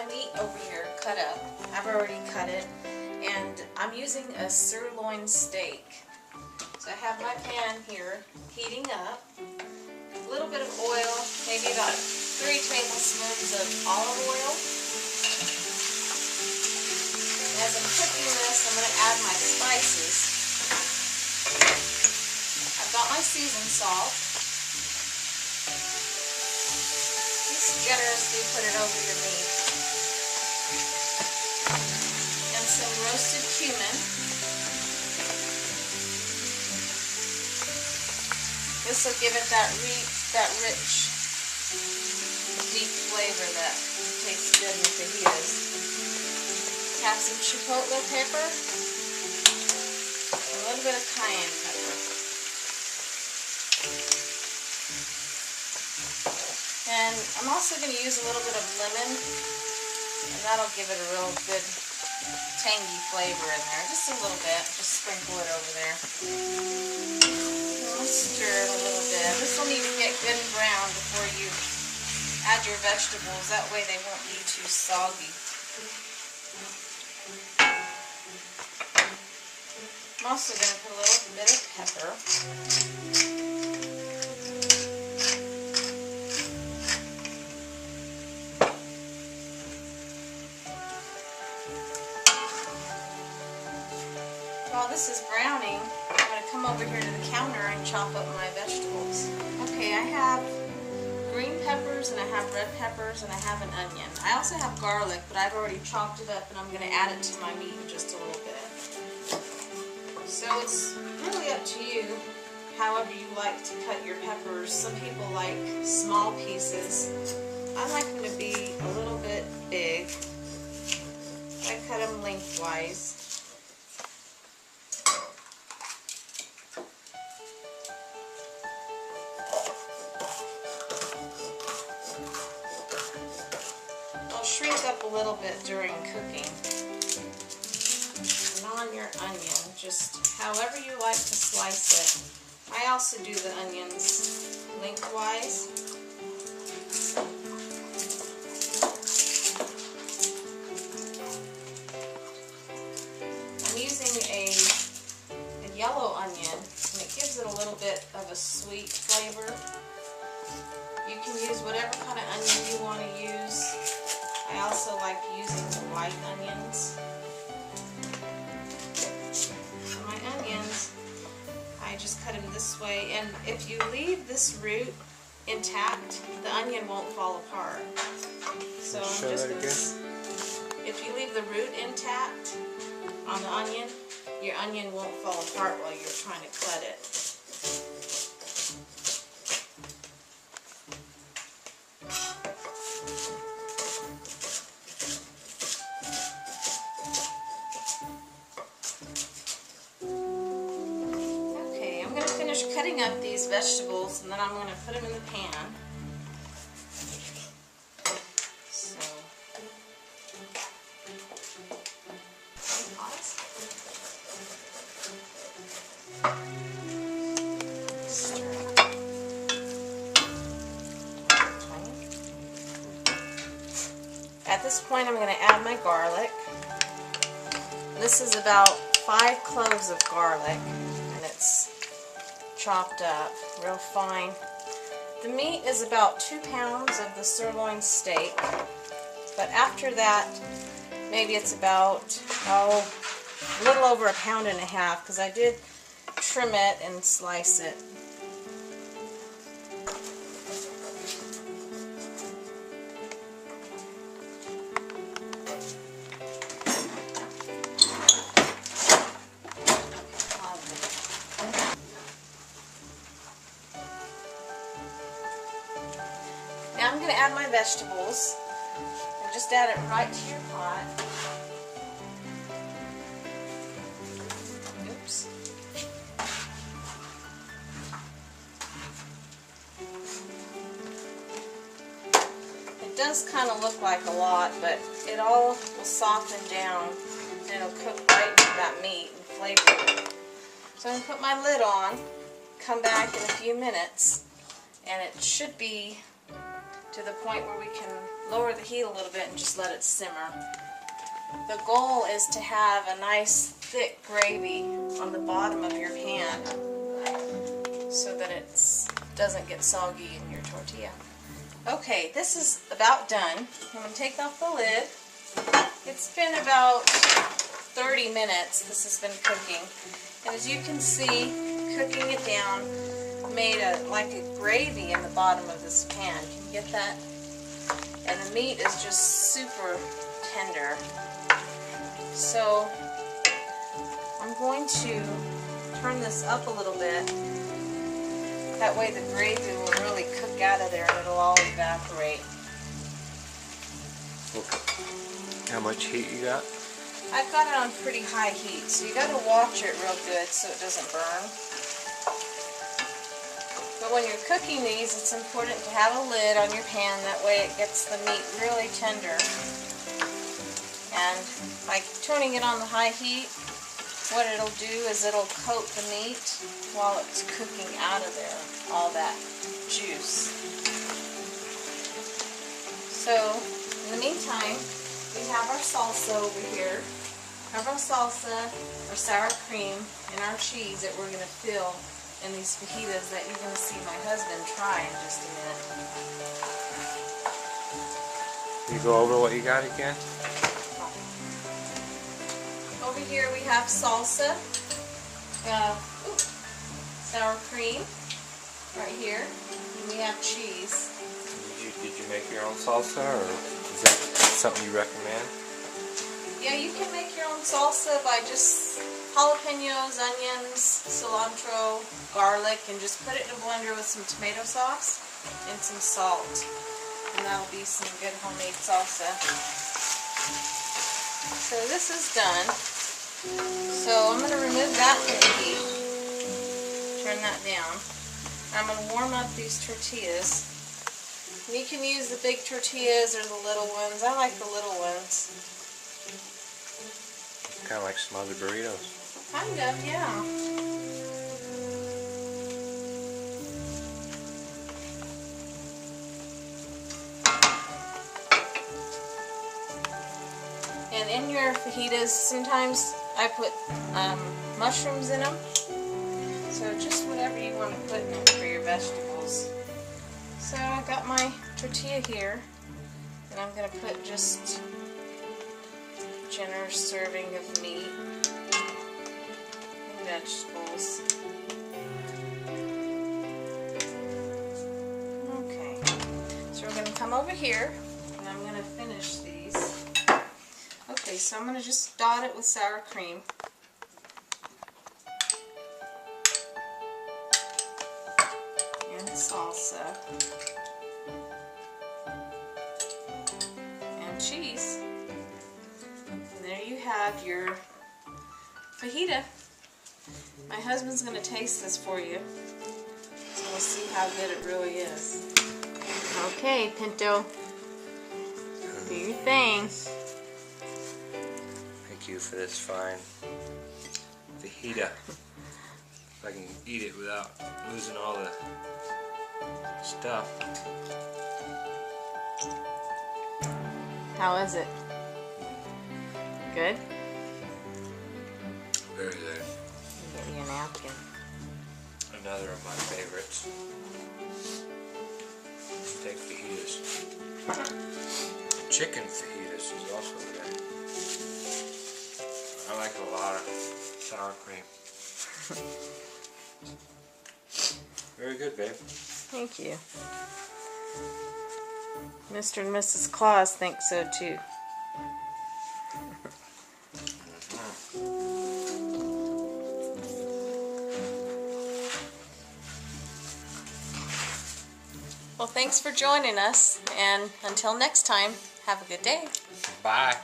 my meat over here cut up. I've already cut it, and I'm using a sirloin steak. So I have my pan here heating up. A little bit of oil, maybe about 3 tablespoons of olive oil. And as I'm cooking this, I'm going to add my spices. I've got my seasoned salt. Just generously put it over your meat. And some roasted cumin. This will give it that rich, deep flavor that tastes good in fajitas. Have some chipotle pepper, a little bit of cayenne pepper. And I'm also going to use a little bit of lemon, and that'll give it a real good tangy flavor in there. Just a little bit, just sprinkle it over there. Stir it a little bit. This will need to get good and brown before you add your vegetables. That way they won't be too soggy. I'm also going to put a little bit of pepper. While this is browning, I'm going to come over here to the counter and chop up my vegetables. Okay, I have green peppers, and I have red peppers, and I have an onion. I also have garlic, but I've already chopped it up, and I'm going to add it to my meat in just a little bit. So it's really up to you, however you like to cut your peppers. Some people like small pieces. I like them to be a little bit big. I cut them lengthwise. Shrink up a little bit during cooking. And on your onion, just however you like to slice it. I also do the onions lengthwise. I'm using a yellow onion, and it gives it a little bit of a sweet flavor. You can use whatever kind of onion you want to use. I also like using the white onions. So my onions, I just cut them this way, and if you leave this root intact, the onion won't fall apart. So I'm just going to, if you leave the root intact on the onion, your onion won't fall apart while you're trying to cut it. Cutting up these vegetables, and then I'm going to put them in the pan. So, at this point I'm going to add my garlic. This is about 5 cloves of garlic, and it's chopped up real fine. The meat is about 2 pounds of the sirloin steak, but after that maybe it's about a little over 1.5 pounds because I did trim it and slice it. Now I'm going to add my vegetables, and just add it right to your pot. Oops. It does kind of look like a lot, but it all will soften down, and it'll cook right into that meat and flavor it. So I'm going to put my lid on, come back in a few minutes, and it should be to the point where we can lower the heat a little bit and just let it simmer. The goal is to have a nice thick gravy on the bottom of your pan so that it doesn't get soggy in your tortilla. Okay, this is about done. I'm going to take off the lid. It's been about 30 minutes this has been cooking. And as you can see, cooking it down made like a gravy in the bottom of this pan. Can you get that? And the meat is just super tender. So I'm going to turn this up a little bit. That way the gravy will really cook out of there and it'll all evaporate. Okay. How much heat you got? I've got it on pretty high heat, so you got to watch it real good so it doesn't burn. But when you're cooking these, it's important to have a lid on your pan. That way it gets the meat really tender. And by turning it on the high heat, what it'll do is it'll coat the meat while it's cooking out of there, all that juice. So, in the meantime, we have our salsa over here. We have our salsa, our sour cream, and our cheese that we're going to fill in these fajitas that you're going to see my husband try in just a minute. You go over what you got again? Over here we have salsa, sour cream, right here, and we have cheese. Did you make your own salsa, or is that something you recommend? Yeah, you can make your own salsa by just jalapenos, onions, cilantro, garlic, and just put it in a blender with some tomato sauce and some salt. And that'll be some good homemade salsa. So this is done. So I'm going to remove that from the heat. Turn that down. I'm going to warm up these tortillas. And you can use the big tortillas or the little ones. I like the little ones. Kind of like smothered burritos. Kind of, yeah. And in your fajitas, sometimes I put mushrooms in them. So just whatever you want to put in it for your vegetables. So I got my tortilla here, and I'm going to put just a generous serving of meat and vegetables. Okay, so we're going to come over here, and I'm going to finish these. Okay, so I'm going to just dot it with sour cream. And salsa. And cheese. And there you have your fajita. My husband's going to taste this for you. So we'll see how good it really is. Okay, Pinto. Do your thing. Thank you for this fine fajita. If I can eat it without losing all the stuff. How is it? Good? Very good. Get you a napkin. Another of my favorites. Steak fajitas. Chicken fajitas is also good. I like a lot of sour cream. Very good, babe. Thank you. Mr. and Mrs. Claus think so too. Well, thanks for joining us, and until next time, have a good day. Bye.